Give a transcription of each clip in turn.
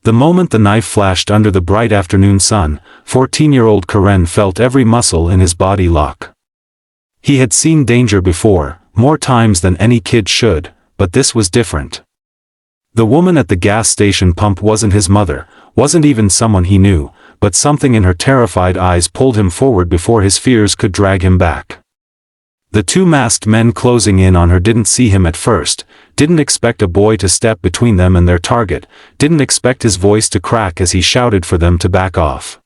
The moment the knife flashed under the bright afternoon sun, 14-year-old Karen felt every muscle in his body lock. He had seen danger before, more times than any kid should, but this was different. The woman at the gas station pump wasn't his mother, wasn't even someone he knew, but something in her terrified eyes pulled him forward before his fears could drag him back. The two masked men closing in on her didn't see him at first, didn't expect a boy to step between them and their target, didn't expect his voice to crack as he shouted for them to back off.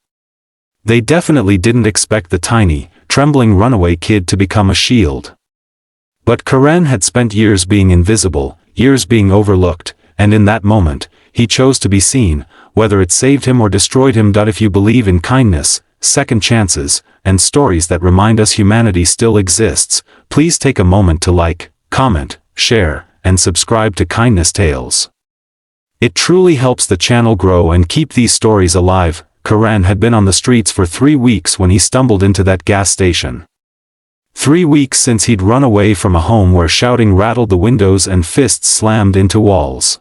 They definitely didn't expect the tiny, trembling runaway kid to become a shield. But Karen had spent years being invisible, years being overlooked, and in that moment, he chose to be seen, whether it saved him or destroyed him. If you believe in kindness, second chances, and stories that remind us humanity still exists, please take a moment to like, comment, share, and subscribe to Kindness Tales. It truly helps the channel grow and keep these stories alive. Karen had been on the streets for 3 weeks when he stumbled into that gas station. 3 weeks since he'd run away from a home where shouting rattled the windows and fists slammed into walls.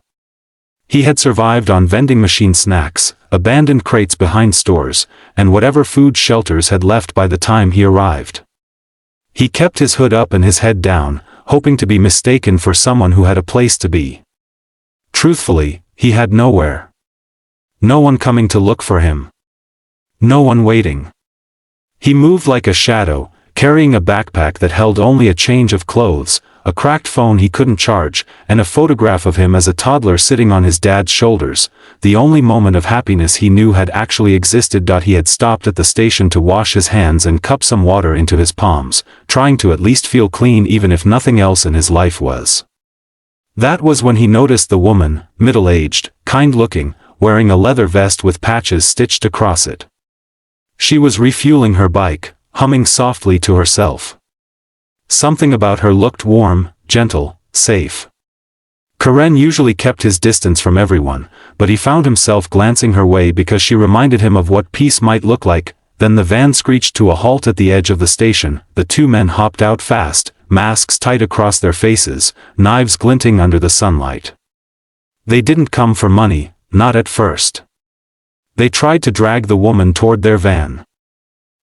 He had survived on vending machine snacks, abandoned crates behind stores, and whatever food shelters had left by the time he arrived. He kept his hood up and his head down, hoping to be mistaken for someone who had a place to be. Truthfully, he had nowhere. No one coming to look for him. No one waiting. He moved like a shadow, carrying a backpack that held only a change of clothes, a cracked phone he couldn't charge, and a photograph of him as a toddler sitting on his dad's shoulders, the only moment of happiness he knew had actually existed. He had stopped at the station to wash his hands and cup some water into his palms, trying to at least feel clean even if nothing else in his life was. That was when he noticed the woman, middle-aged, kind-looking, wearing a leather vest with patches stitched across it. She was refueling her bike, humming softly to herself. Something about her looked warm, gentle, safe. Karen usually kept his distance from everyone, but he found himself glancing her way because she reminded him of what peace might look like. Then the van screeched to a halt at the edge of the station. The two men hopped out fast, masks tight across their faces, knives glinting under the sunlight. They didn't come for money, not at first. They tried to drag the woman toward their van.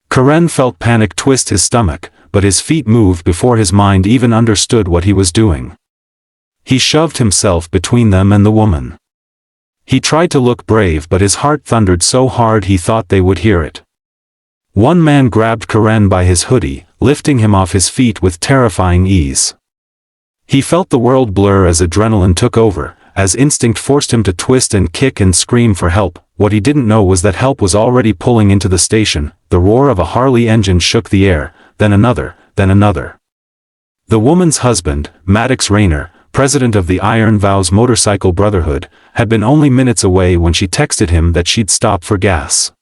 Karen felt panic twist his stomach, but his feet moved before his mind even understood what he was doing. He shoved himself between them and the woman. He tried to look brave, but his heart thundered so hard he thought they would hear it. One man grabbed Karen by his hoodie, lifting him off his feet with terrifying ease. He felt the world blur as adrenaline took over, as instinct forced him to twist and kick and scream for help. What he didn't know was that help was already pulling into the station. The roar of a Harley engine shook the air, then another, then another. The woman's husband, Maddox Rayner, president of the Iron Vows Motorcycle Brotherhood, had been only minutes away when she texted him that she'd stop for gas.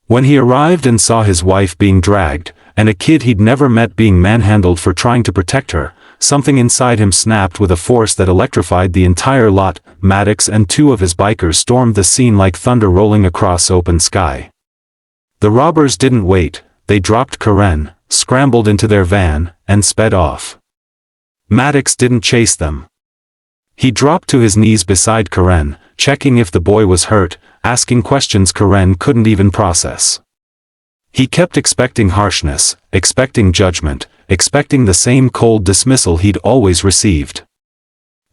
When he arrived and saw his wife being dragged, and a kid he'd never met being manhandled for trying to protect her, something inside him snapped with a force that electrified the entire lot. Maddox and 2 of his bikers stormed the scene like thunder rolling across open sky. The robbers didn't wait, they dropped Karen, scrambled into their van, and sped off. Maddox didn't chase them. He dropped to his knees beside Karen, checking if the boy was hurt, asking questions Karen couldn't even process. He kept expecting harshness, expecting judgment, expecting the same cold dismissal he'd always received.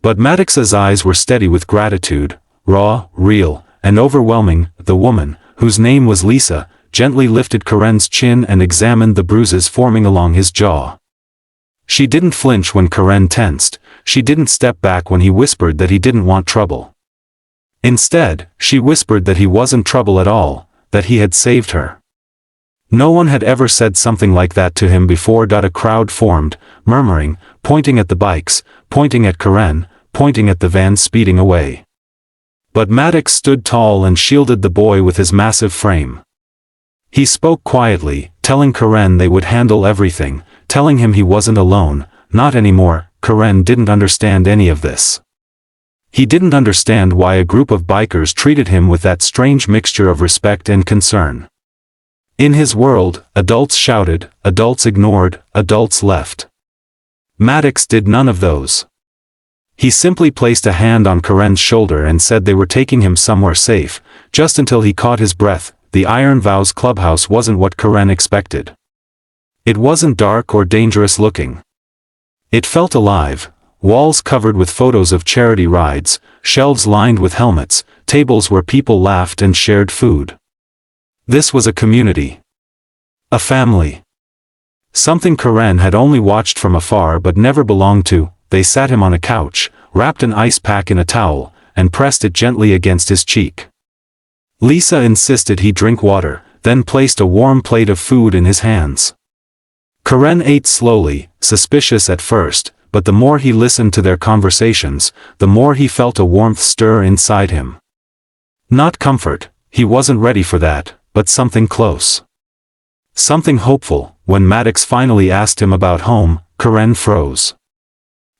But Maddox's eyes were steady with gratitude, raw, real, and overwhelming. The woman, whose name was Lisa, gently lifted Karen's chin and examined the bruises forming along his jaw. She didn't flinch when Karen tensed, she didn't step back when he whispered that he didn't want trouble. Instead, she whispered that he wasn't trouble at all, that he had saved her. No one had ever said something like that to him before. A crowd formed, murmuring, pointing at the bikes, pointing at Karen, pointing at the van speeding away. But Maddox stood tall and shielded the boy with his massive frame. He spoke quietly, telling Karen they would handle everything, telling him he wasn't alone. Not anymore. Karen didn't understand any of this. He didn't understand why a group of bikers treated him with that strange mixture of respect and concern. In his world, adults shouted, adults ignored, adults left. Maddox did none of those. He simply placed a hand on Karen's shoulder and said they were taking him somewhere safe, just until he caught his breath. The Iron Vows clubhouse wasn't what Karen expected. It wasn't dark or dangerous looking. It felt alive. Walls covered with photos of charity rides, shelves lined with helmets, tables where people laughed and shared food. This was a community. A family. Something Karen had only watched from afar but never belonged to. They sat him on a couch, wrapped an ice pack in a towel, and pressed it gently against his cheek. Lisa insisted he drink water, then placed a warm plate of food in his hands. Karen ate slowly, suspicious at first, but the more he listened to their conversations, the more he felt a warmth stir inside him. Not comfort, he wasn't ready for that, but something close. Something hopeful. When Maddox finally asked him about home, Karen froze.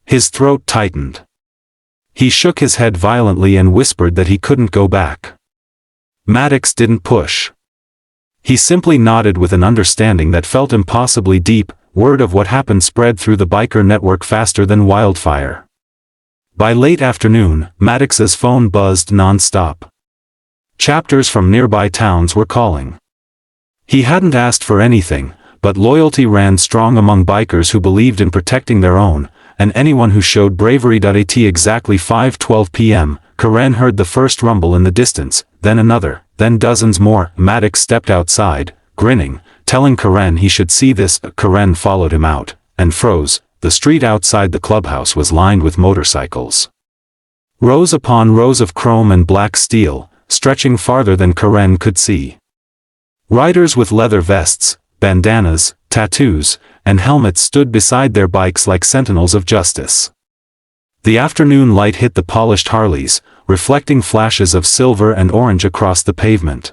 His throat tightened. He shook his head violently and whispered that he couldn't go back. Maddox didn't push. He simply nodded with an understanding that felt impossibly deep. Word of what happened spread through the biker network faster than wildfire. By late afternoon, Maddox's phone buzzed non-stop. Chapters from nearby towns were calling. He hadn't asked for anything, but loyalty ran strong among bikers who believed in protecting their own, and anyone who showed bravery. At exactly 5:12 p.m., Karen heard the first rumble in the distance, then another, then dozens more. Maddox stepped outside, grinning, telling Karen he should see this. Karen followed him out, and froze. The street outside the clubhouse was lined with motorcycles. Rows upon rows of chrome and black steel, stretching farther than Karen could see. Riders with leather vests, bandanas, tattoos, and helmets stood beside their bikes like sentinels of justice. The afternoon light hit the polished Harleys, reflecting flashes of silver and orange across the pavement.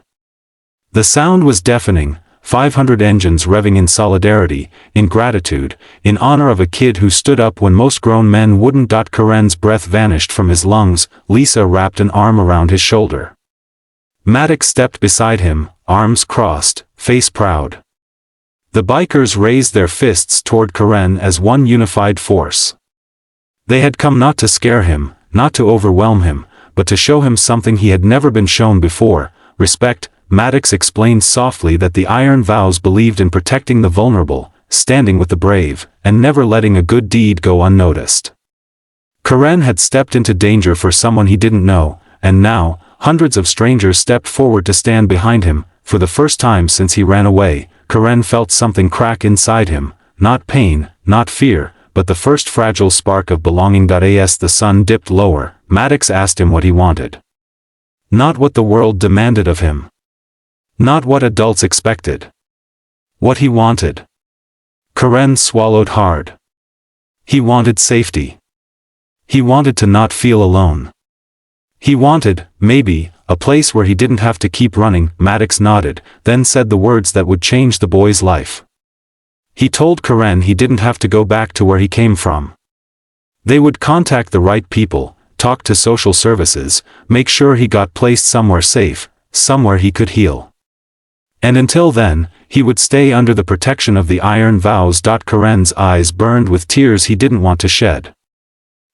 The sound was deafening, 500 engines revving in solidarity, in gratitude, in honor of a kid who stood up when most grown men wouldn't. Karen's breath vanished from his lungs. Lisa wrapped an arm around his shoulder. Maddox stepped beside him, arms crossed, face proud. The bikers raised their fists toward Karen as one unified force. They had come not to scare him, not to overwhelm him, but to show him something he had never been shown before: respect. Maddox explained softly that the Iron Vows believed in protecting the vulnerable, standing with the brave, and never letting a good deed go unnoticed. Karen had stepped into danger for someone he didn't know, and now, hundreds of strangers stepped forward to stand behind him. For the first time since he ran away, Karen felt something crack inside him, not pain, not fear, but the first fragile spark of belonging. As the sun dipped lower, Maddox asked him what he wanted. Not what the world demanded of him. Not what adults expected. What he wanted. Karen swallowed hard. He wanted safety. He wanted to not feel alone. He wanted, maybe, a place where he didn't have to keep running. Maddox nodded, then said the words that would change the boy's life. He told Karen he didn't have to go back to where he came from. They would contact the right people, talk to social services, make sure he got placed somewhere safe, somewhere he could heal. And until then, he would stay under the protection of the Iron Vows. Karen's eyes burned with tears he didn't want to shed.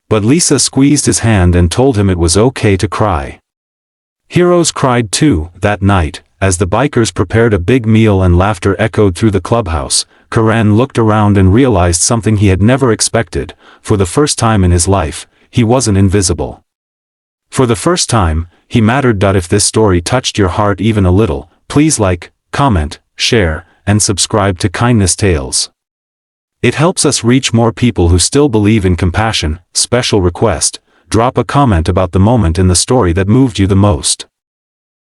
But Lisa squeezed his hand and told him it was okay to cry. Heroes cried too. That night, as the bikers prepared a big meal and laughter echoed through the clubhouse, Karen looked around and realized something he had never expected. For the first time in his life, he wasn't invisible. For the first time, he mattered. If this story touched your heart even a little, please like, comment, share, and subscribe to Kindness Tales. It helps us reach more people who still believe in compassion. Special request: drop a comment about the moment in the story that moved you the most.